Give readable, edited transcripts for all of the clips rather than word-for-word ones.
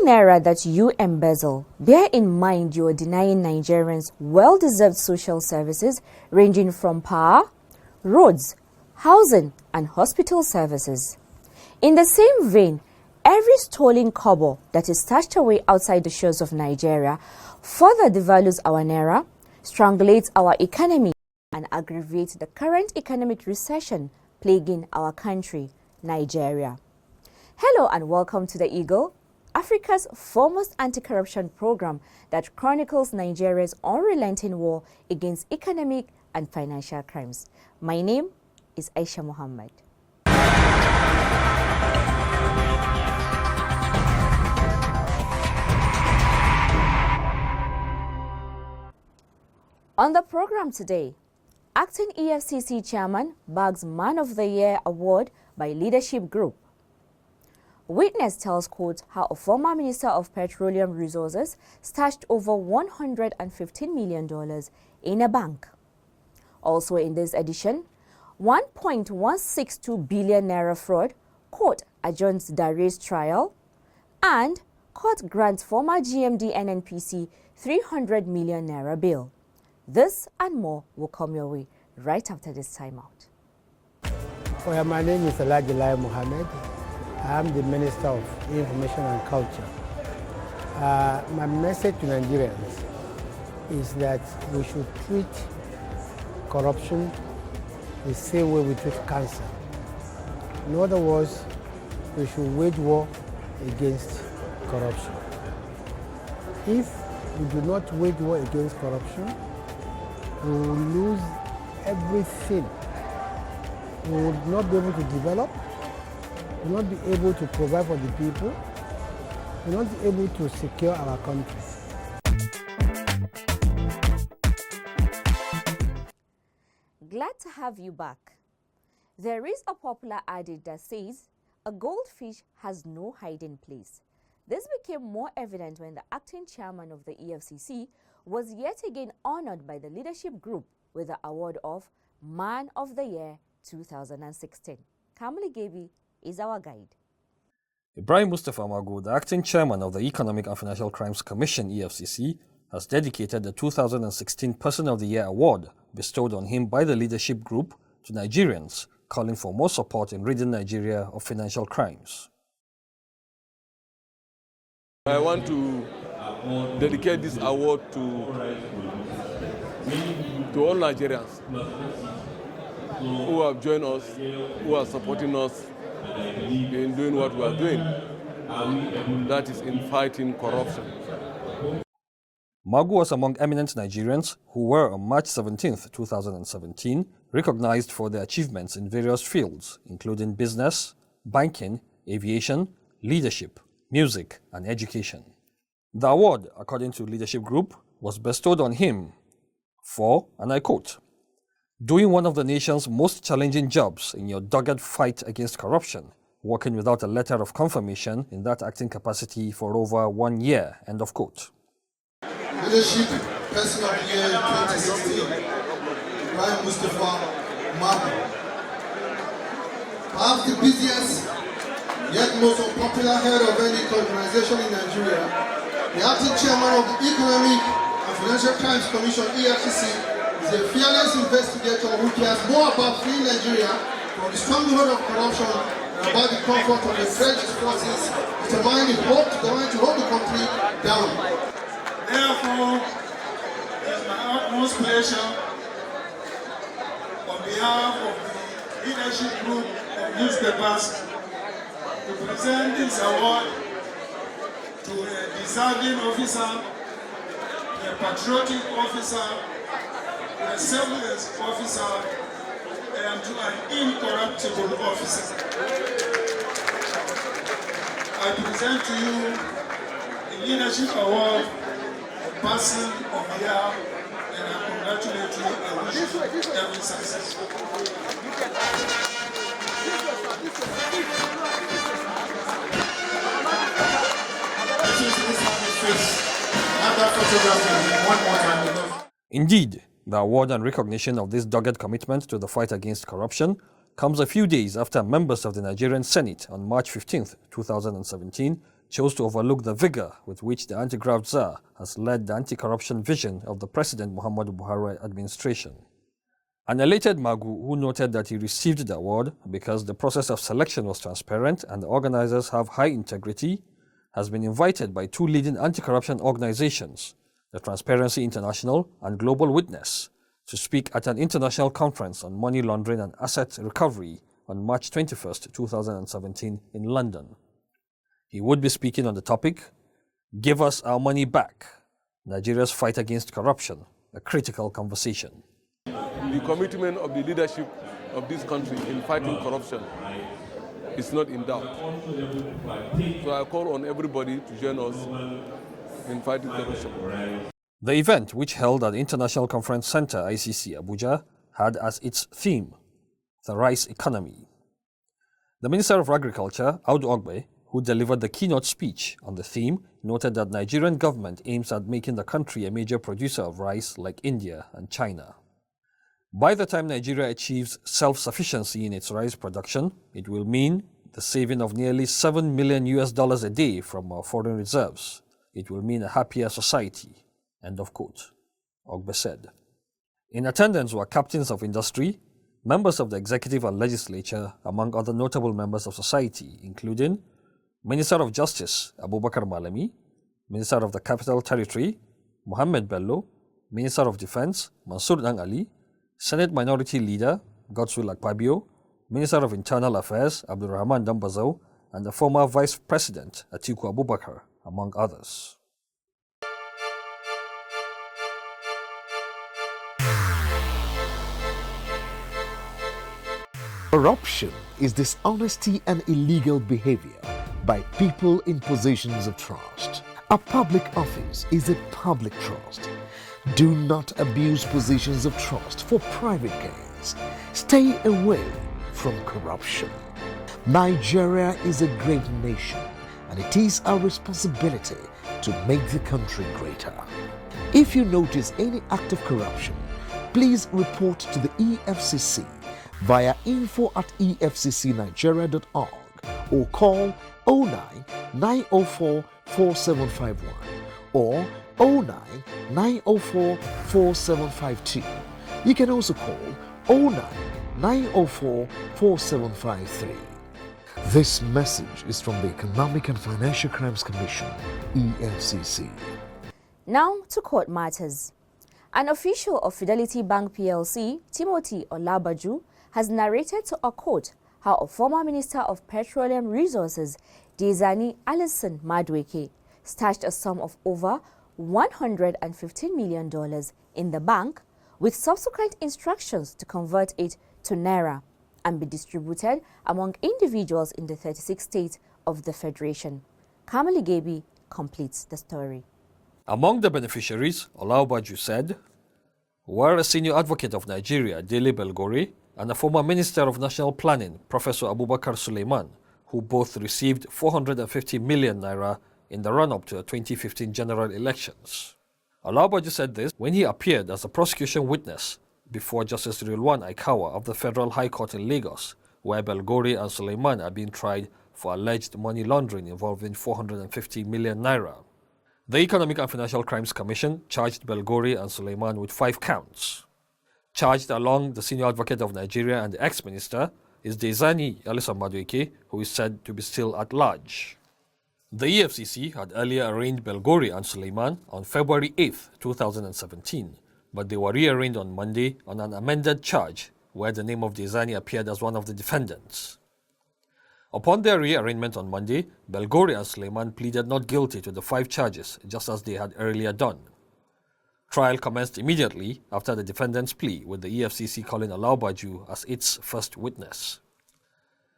Every naira that you embezzle, bear in mind you are denying Nigerians well-deserved social services ranging from power, roads, housing and hospital services. In the same vein, every stolen kobo that is stashed away outside the shores of Nigeria further devalues our naira, strangulates our economy and aggravates the current economic recession plaguing our country, Nigeria. Hello and welcome to The Eagle, Africa's foremost anti-corruption program that chronicles Nigeria's unrelenting war against economic and financial crimes. My name is Aisha Muhammad. On the program today, acting EFCC chairman bags Man of the Year award by Leadership Group. Witness tells court how a former Minister of Petroleum Resources stashed over $115 million in a bank. Also in this edition, 1.162 billion naira fraud, court adjourns Dare's trial, and court grants former GMD NNPC 300 million naira bail. This and more will come your way right after this timeout. Well, my name is Alhaji Lai Mohammed. I'm the Minister of Information and Culture. My message to Nigerians is that we should treat corruption the same way we treat cancer. In other words, we should wage war against corruption. If we do not wage war against corruption, we will lose everything. We will not be able to develop, we will not be able to provide for the people, we will not be able to secure our country. Glad to have you back. There is a popular adage that says, a goldfish has no hiding place. This became more evident when the acting chairman of the EFCC was yet again honored by the leadership group with the award of Man of the Year 2016. Kamali Gebi is our guide. Ibrahim Mustafa Magu, the acting chairman of the Economic and Financial Crimes Commission (EFCC), has dedicated the 2016 Person of the Year award bestowed on him by the leadership group to Nigerians, calling for more support in ridding Nigeria of financial crimes. I want to dedicate this award to all Nigerians who have joined us, who are supporting us in doing what we are doing, that is in fighting corruption. Magu was among eminent Nigerians who were on March 17, 2017, recognized for their achievements in various fields, including business, banking, aviation, leadership, music, and education. The award, according to Leadership Group, was bestowed on him for, and I quote, doing one of the nation's most challenging jobs in your dogged fight against corruption, working without a letter of confirmation in that acting capacity for over 1 year, end of quote. Leadership Person of the Year 2016, Ibrahim Mustafa Magu. Perhaps the busiest, yet most unpopular head of any organization in Nigeria, the acting chairman of the Economic and Financial Crimes Commission (EFCC) is a fearless investigator who cares more about freeing Nigeria from the stronghold of corruption and about the comfort of the French forces determined to hold the country down. Therefore, it is my utmost pleasure on behalf of the leadership group of newspapers to present this award to a deserving officer, a patriotic officer, a selfless officer, and to an incorruptible officer. I present to you the Leadership Award, Person of the Year, and I congratulate you and wish you every success. Indeed, the award and recognition of this dogged commitment to the fight against corruption comes a few days after members of the Nigerian Senate on March 15, 2017, chose to overlook the vigor with which the anti-graft czar has led the anti-corruption vision of the President Muhammadu Buhari administration. An elated Magu, who noted that he received the award because the process of selection was transparent and the organizers have high integrity, has been invited by two leading anti-corruption organizations, the Transparency International and Global Witness, to speak at an international conference on money laundering and asset recovery on March 21, 2017 in London. He would be speaking on the topic, "Give Us Our Money Back, Nigeria's Fight Against Corruption, a Critical Conversation." The commitment of the leadership of this country in fighting corruption is not in doubt. So I call on everybody to join us in fighting corruption. The event, which held at the International Conference Center ICC Abuja, had as its theme the rice economy. The Minister of Agriculture, Audu Ogbe, who delivered the keynote speech on the theme, noted that Nigerian government aims at making the country a major producer of rice like India and China. By the time Nigeria achieves self-sufficiency in its rice production, it will mean the saving of nearly $7 million a day from our foreign reserves. It will mean a happier society. End of quote, Ogbe said. In attendance were captains of industry, members of the executive and legislature, among other notable members of society, including Minister of Justice Abubakar Malami, Minister of the Capital Territory Mohammed Bello, Minister of Defense Mansur Dan Ali, Senate Minority Leader Godswill Akpabio, Minister of Internal Affairs Abdulrahman Dambazau, and the former Vice President Atiku Abubakar, among others. Corruption is dishonesty and illegal behavior by people in positions of trust. A public office is a public trust. Do not abuse positions of trust for private gains. Stay away from corruption. Nigeria is a great nation, and it is our responsibility to make the country greater. If you notice any act of corruption, please report to the EFCC via info@efccnigeria.org or call 09 904 4751 or 09 904 4752. You can also call 09 904 4753. This message is from the Economic and Financial Crimes Commission, EFCC. Now to court matters. An official of Fidelity Bank PLC, Timothy Olabaju, has narrated to a court how a former Minister of Petroleum Resources, Diezani Alison Madueke, stashed a sum of over $115 million in the bank with subsequent instructions to convert it to Naira and be distributed among individuals in the 36 states of the Federation. Kamali Gebi completes the story. Among the beneficiaries, Olabaju said, were a senior advocate of Nigeria, Dele Belgore, and a former Minister of National Planning, Professor Abubakar Suleiman, who both received 450 million naira in the run-up to the 2015 general elections. Olabaju said this when he appeared as a prosecution witness before Justice Rilwan Aikawa of the Federal High Court in Lagos, where Belgore and Suleiman are being tried for alleged money laundering involving 450 million naira. The Economic and Financial Crimes Commission charged Belgore and Suleiman with 5 counts. Charged along the senior advocate of Nigeria and the ex-minister is Diezani Alison Madueke, who is said to be still at large. The EFCC had earlier arraigned Belgore and Suleiman on February 8, 2017, but they were rearraigned on Monday on an amended charge where the name of Diezani appeared as one of the defendants. Upon their rearrangement on Monday, Belgore and Suleiman pleaded not guilty to the 5 charges, just as they had earlier done. Trial commenced immediately after the defendant's plea, with the EFCC calling Olabaju as its first witness.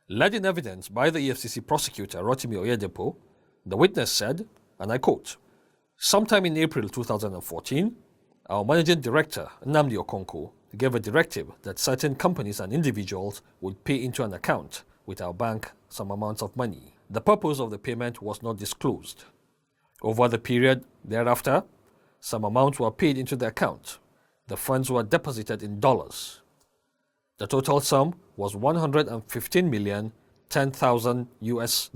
Led in evidence by the EFCC prosecutor Rotimi Oyedepo, the witness said, and I quote, "Sometime in April 2014, our managing director, Nnamdi Okonkwo, gave a directive that certain companies and individuals would pay into an account with our bank some amounts of money. The purpose of the payment was not disclosed. Over the period thereafter, some amounts were paid into the account. The funds were deposited in dollars. The total sum was $115,010,000 US.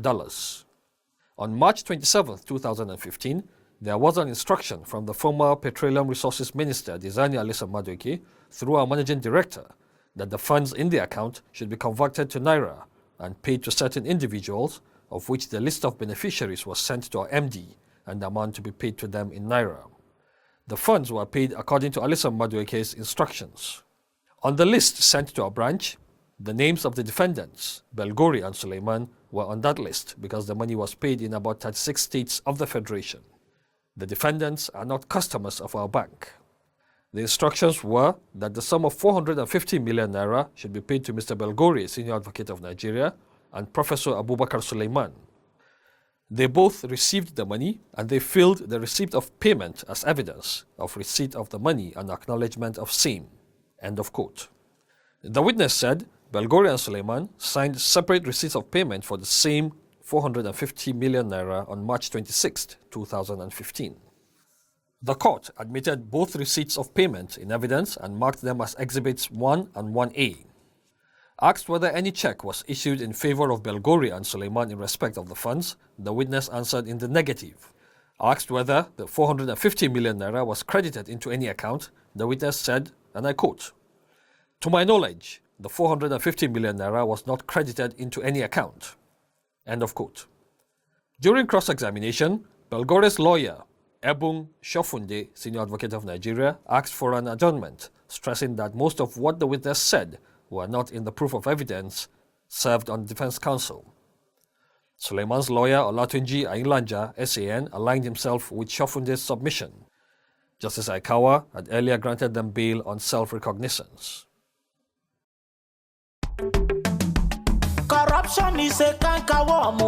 On March 27, 2015, there was an instruction from the former Petroleum Resources Minister, Dizani Alisa Madueke, through our managing director, that the funds in the account should be converted to Naira and paid to certain individuals, of which the list of beneficiaries was sent to our MD and the amount to be paid to them in Naira. The funds were paid according to Alisa Madueke's instructions. On the list sent to our branch, the names of the defendants, Belgori and Suleiman, were on that list because the money was paid in about 36 states of the Federation. The defendants are not customers of our bank. The instructions were that the sum of 450 million naira should be paid to Mr. Belgori, Senior Advocate of Nigeria, and Professor Abubakar Suleiman. They both received the money and they filled the receipt of payment as evidence of receipt of the money and acknowledgement of same. End of quote. The witness said Belgori and Suleiman signed separate receipts of payment for the same 450 million naira on March 26, 2015. The court admitted both receipts of payment in evidence and marked them as Exhibits 1 and 1A. Asked whether any check was issued in favor of Belgori and Suleiman in respect of the funds, the witness answered in the negative. Asked whether the 450 million naira was credited into any account, the witness said, and I quote, "To my knowledge, the 450 million naira was not credited into any account." End of quote. During cross-examination, Belgori's lawyer, Ebung Shofunde, Senior Advocate of Nigeria, asked for an adjournment, stressing that most of what the witness said were not in the proof of evidence served on defense counsel. Suleiman's lawyer, Olatunji Ailanja, SAN, aligned himself with Shofunde's submission. Justice Aikawa had earlier granted them bail on self-recognizance. Corruption is a cankerworm,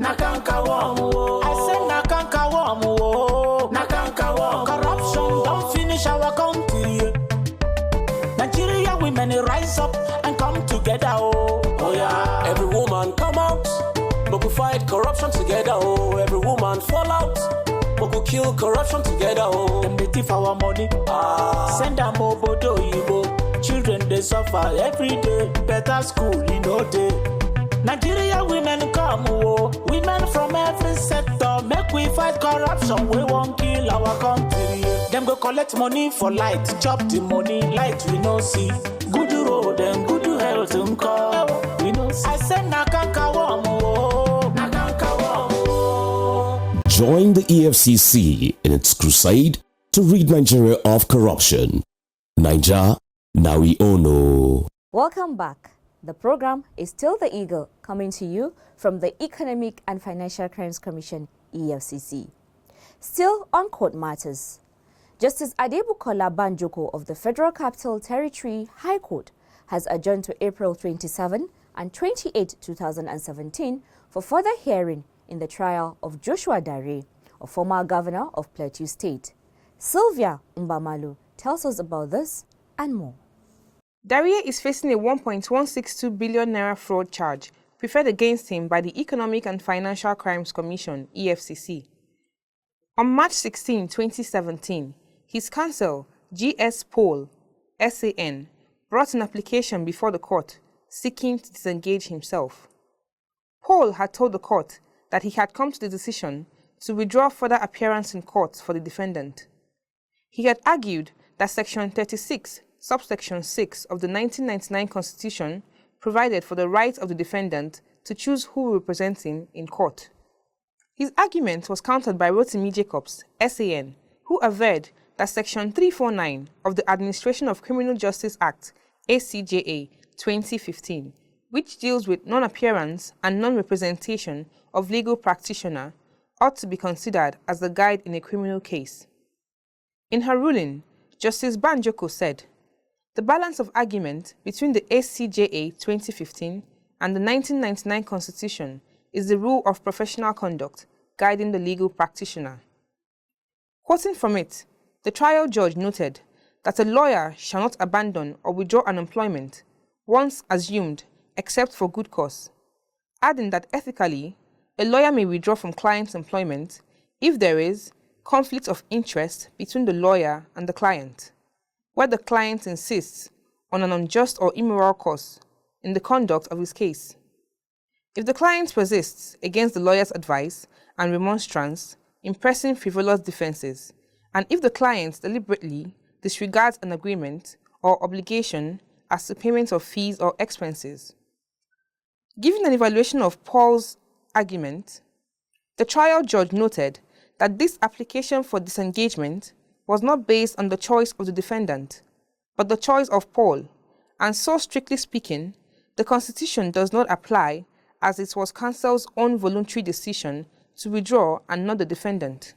na cankerworm. I say na cankerworm, na cankerworm. Corruption don't finish our country. Nigeria women rise up and come together, oh yeah. Every woman come out, but we fight corruption together, oh. Every woman fall out, but we kill corruption together, oh. Them they thief our money, send them obodo yibo. Children they suffer every day, better school in no day. Nigeria women come, oh, women from every sector, make we fight corruption, we won't kill our country. Them go collect money for light, chop the money, light we no see. Good road and good health, we no see. I said na cankerworm, oh, na cankerworm, oh. Join the EFCC in its crusade to rid Nigeria of corruption. Niger, now we all know. Welcome back. The program is still The Eagle, coming to you from the Economic and Financial Crimes Commission, EFCC. Still on court matters. Justice Adebukola Banjoko of the Federal Capital Territory High Court has adjourned to April 27 and 28, 2017 for further hearing in the trial of Joshua Dare, a former governor of Plateau State. Sylvia Mbamalu tells us about this and more. Dare is facing a 1.162 billion naira fraud charge preferred against him by the Economic and Financial Crimes Commission, EFCC. On March 16, 2017, his counsel, G.S. Paul, SAN, brought an application before the court seeking to disengage himself. Paul had told the court that he had come to the decision to withdraw further appearance in court for the defendant. He had argued that Section 36, Subsection 6 of the 1999 Constitution provided for the right of the defendant to choose who will represent him in court. His argument was countered by Rotimi Jacobs, SAN, who averred that Section 349 of the Administration of Criminal Justice Act, ACJA 2015, which deals with non-appearance and non-representation of legal practitioner, ought to be considered as the guide in a criminal case. In her ruling, Justice Banjoko said, "The balance of argument between the ACJA 2015 and the 1999 Constitution is the rule of professional conduct guiding the legal practitioner." Quoting from it, the trial judge noted that a lawyer shall not abandon or withdraw an employment once assumed except for good cause, adding that ethically, a lawyer may withdraw from client's employment if there is conflict of interest between the lawyer and the client, where the client insists on an unjust or immoral cause in the conduct of his case. If the client persists against the lawyer's advice and remonstrance in pressing frivolous defenses, and if the client deliberately disregards an agreement or obligation as to payment of fees or expenses. Giving an evaluation of Paul's argument, the trial judge noted that this application for disengagement was not based on the choice of the defendant, but the choice of Paul, and so strictly speaking, the Constitution does not apply as it was counsel's own voluntary decision to withdraw and not the defendant.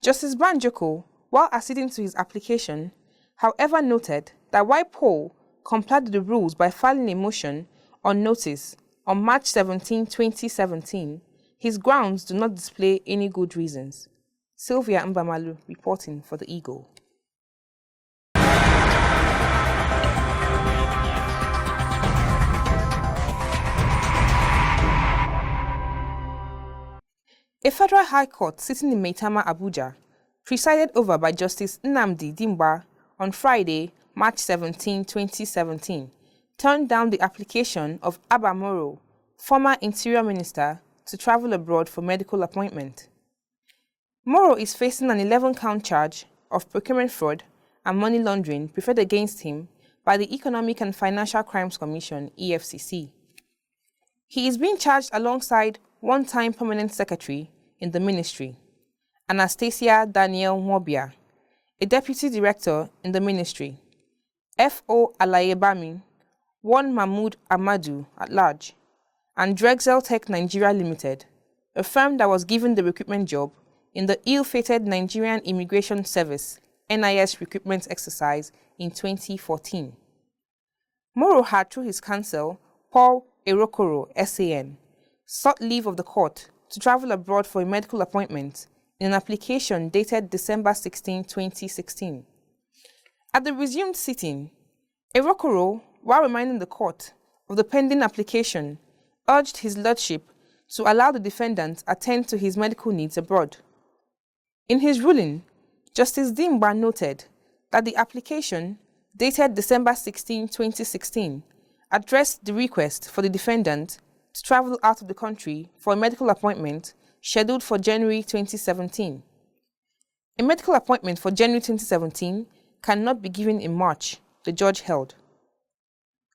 Justice Banjoko, while acceding to his application, however noted that while Paul complied with the rules by filing a motion on notice on March 17, 2017, his grounds do not display any good reasons. Sylvia Mbamalu reporting for the Eagle. A federal high court sitting in Maitama, Abuja, presided over by Justice Nnamdi Dimba on Friday, March 17, 2017, turned down the application of Abba Moro, former Interior Minister, to travel abroad for medical appointment. Moro is facing an 11-count charge of procurement fraud and money laundering preferred against him by the Economic and Financial Crimes Commission, EFCC. He is being charged alongside one-time permanent secretary in the ministry, Anastasia Daniel Mobia, a deputy director in the ministry, F.O. Alayebami, one Mahmoud Amadu at large, and Drexel Tech Nigeria Limited, a firm that was given the recruitment job in the ill-fated Nigerian Immigration Service NIS recruitment exercise in 2014. Moro had, through his counsel, Paul Erokoro, SAN, sought leave of the court to travel abroad for a medical appointment in an application dated December 16, 2016. At the resumed sitting, Erokoro, while reminding the court of the pending application, urged his lordship to allow the defendant attend to his medical needs abroad. In his ruling, Justice Dimba noted that the application, dated December 16, 2016, addressed the request for the defendant to travel out of the country for a medical appointment scheduled for January 2017. A medical appointment for January 2017 cannot be given in March, the judge held.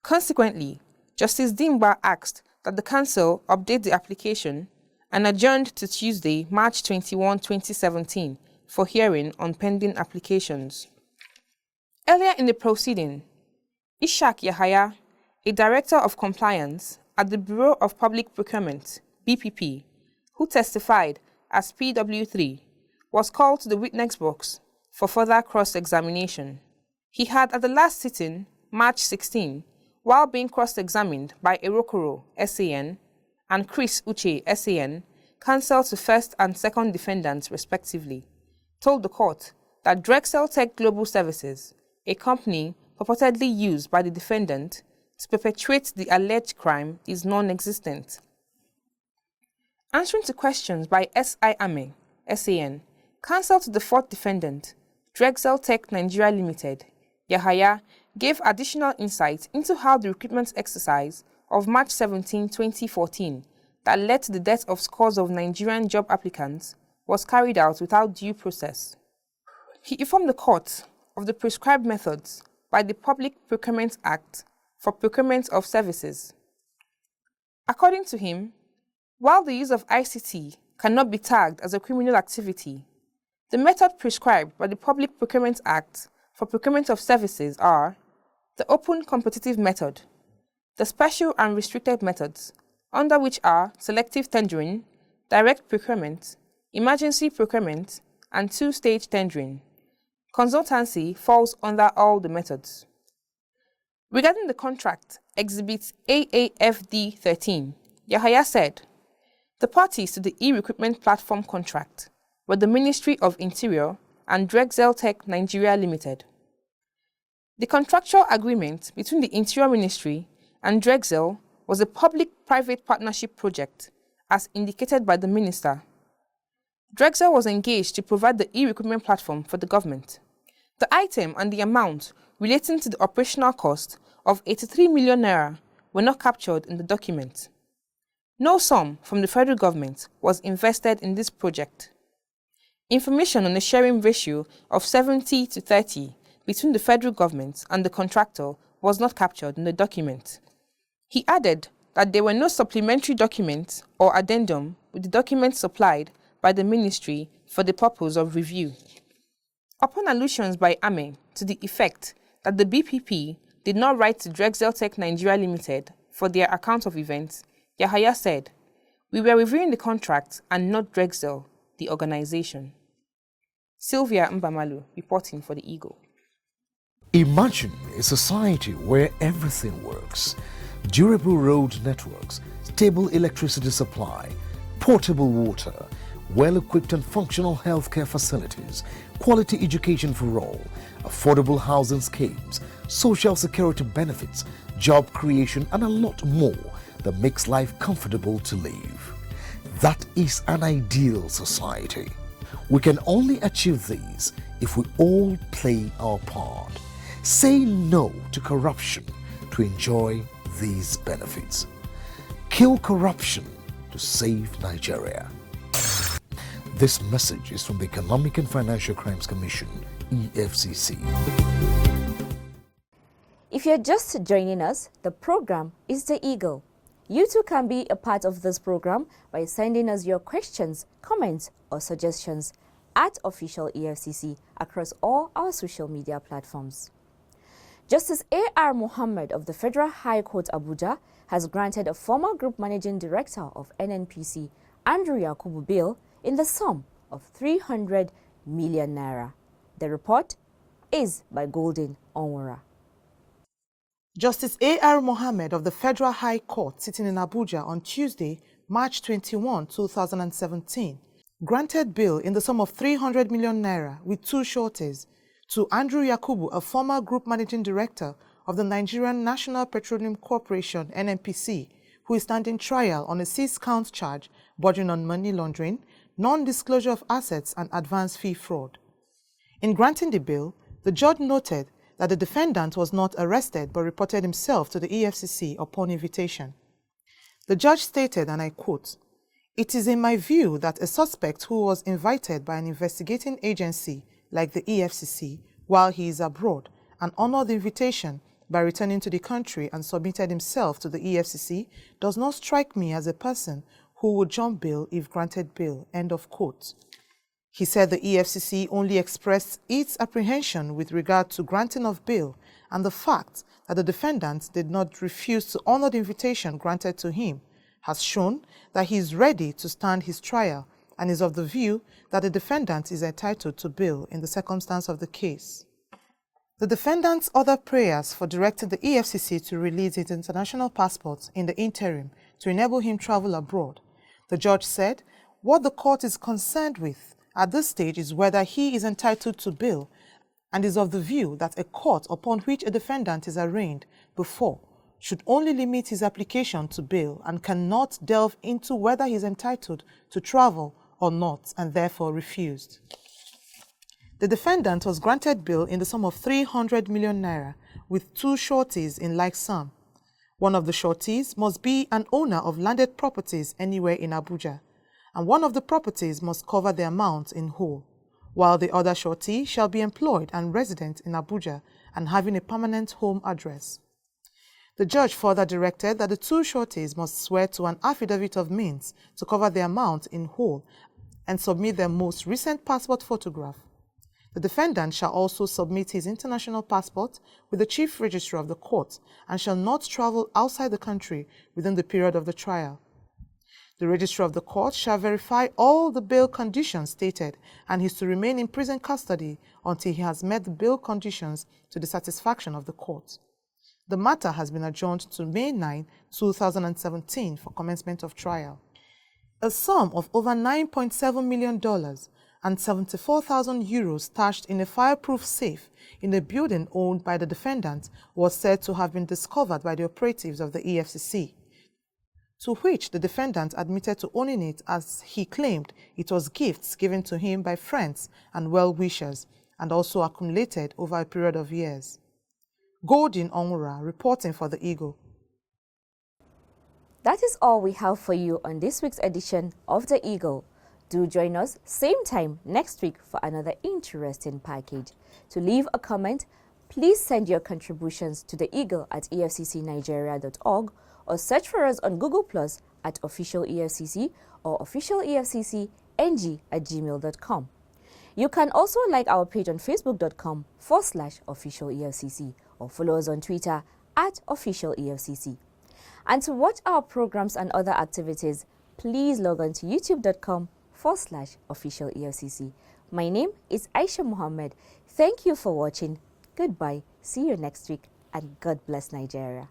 Consequently, Justice Dimba asked that the counsel update the application and adjourned to Tuesday, March 21, 2017, for hearing on pending applications. Earlier in the proceeding, Ishaq Yahaya, a director of compliance at the Bureau of Public Procurement, BPP, who testified as PW3, was called to the witness box for further cross-examination. He had, at the last sitting, March 16, while being cross-examined by Erokoro, SAN, and Chris Uche, SAN, counsel to first and second defendants respectively, told the court that Drexel Tech Global Services, a company purportedly used by the defendant to perpetrate the alleged crime, is non-existent. Answering to questions by S.I. Ame, SAN, counsel to the fourth defendant, Drexel Tech Nigeria Limited, Yahaya, gave additional insight into how the recruitment exercise of March 17, 2014, that led to the death of scores of Nigerian job applicants, was carried out without due process. He informed the court of the prescribed methods by the Public Procurement Act for procurement of services. According to him, while the use of ICT cannot be tagged as a criminal activity, the method prescribed by the Public Procurement Act for procurement of services are the open competitive method, the special and restricted methods, under which are selective tendering, direct procurement, emergency procurement, and two-stage tendering. Consultancy falls under all the methods. Regarding the contract, Exhibit AAFD 13, Yahaya said, the parties to the e-recruitment platform contract were the Ministry of Interior and Drexel Tech Nigeria Limited. The contractual agreement between the Interior Ministry and Drexel was a public-private partnership project, as indicated by the minister. Drexel was engaged to provide the e-recruitment platform for the government. The item and the amount relating to the operational cost of 83 million naira were not captured in the document. No sum from the federal government was invested in this project. Information on the sharing ratio of 70 to 30 between the federal government and the contractor was not captured in the document. He added that there were no supplementary documents or addendum with the documents supplied by the ministry for the purpose of review. Upon allusions by Ame to the effect that the BPP did not write to Drexel Tech Nigeria Limited for their account of events, Yahaya said, "We were reviewing the contract and not Drexel, the organization." Sylvia Mbamalu, reporting for the Eagle. Imagine a society where everything works. Durable road networks, stable electricity supply, portable water, well-equipped and functional healthcare facilities, quality education for all, affordable housing schemes, social security benefits, job creation, and a lot more that makes life comfortable to live. That is an ideal society. We can only achieve these if we all play our part. Say no to corruption to enjoy these benefits. Kill corruption to save Nigeria. This message is from the Economic and Financial Crimes Commission, EFCC. If you're just joining us, the program is The Eagle. You too can be a part of this program by sending us your questions, comments, or suggestions at Official EFCC across all our social media platforms. Justice A.R. Mohammed of the Federal High Court Abuja has granted a former Group Managing Director of NNPC, Andrew Yakubu, bail in the sum of 300 million naira. The report is by Golden Onwara. Justice A.R. Mohammed of the Federal High Court sitting in Abuja on Tuesday, March 21, 2017, granted bail in the sum of 300 million naira with two sureties to Andrew Yakubu, a former Group Managing Director of the Nigerian National Petroleum Corporation, NNPC, who is standing trial on a 6-count charge bordering on money laundering, non-disclosure of assets, and advance fee fraud. In granting the bail, the judge noted that the defendant was not arrested but reported himself to the EFCC upon invitation. The judge stated, and I quote, "It is in my view that a suspect who was invited by an investigating agency like the EFCC while he is abroad and honored the invitation by returning to the country and submitted himself to the EFCC does not strike me as a person who would jump bail if granted bail," end of quote. He said the EFCC only expressed its apprehension with regard to granting of bail and the fact that the defendant did not refuse to honor the invitation granted to him has shown that he is ready to stand his trial and is of the view that the defendant is entitled to bail in the circumstance of the case. The defendant's other prayers for directing the EFCC to release his international passport in the interim to enable him travel abroad, the judge said what the court is concerned with at this stage is whether he is entitled to bail and is of the view that a court upon which a defendant is arraigned before should only limit his application to bail and cannot delve into whether he is entitled to travel or not, and therefore refused. The defendant was granted bail in the sum of 300 million naira with two sureties in like sum. One of the sureties must be an owner of landed properties anywhere in Abuja, and one of the properties must cover the amount in whole, while the other surety shall be employed and resident in Abuja and having a permanent home address. The judge further directed that the two sureties must swear to an affidavit of means to cover the amount in whole and submit their most recent passport photograph. The defendant shall also submit his international passport with the chief registrar of the court and shall not travel outside the country within the period of the trial. The registrar of the court shall verify all the bail conditions stated and he is to remain in prison custody until he has met the bail conditions to the satisfaction of the court. The matter has been adjourned to May 9, 2017 for commencement of trial. A sum of over $9.7 million and 74,000 euros stashed in a fireproof safe in a building owned by the defendant was said to have been discovered by the operatives of the EFCC, to which the defendant admitted to owning it as he claimed it was gifts given to him by friends and well-wishers and also accumulated over a period of years. Golden Onwara, reporting for the Eagle. That is all we have for you on this week's edition of The Eagle. Do join us same time next week for another interesting package. To leave a comment, please send your contributions to The Eagle at efccnigeria.org or search for us on Google Plus at Official EFCC or officialefccng@gmail.com. You can also like our page on facebook.com/Official EFCC or follow us on Twitter at Official EFCC. And to watch our programs and other activities, please log on to youtube.com/Official EFCC. My name is Aisha Mohammed. Thank you for watching. Goodbye. See you next week. And God bless Nigeria.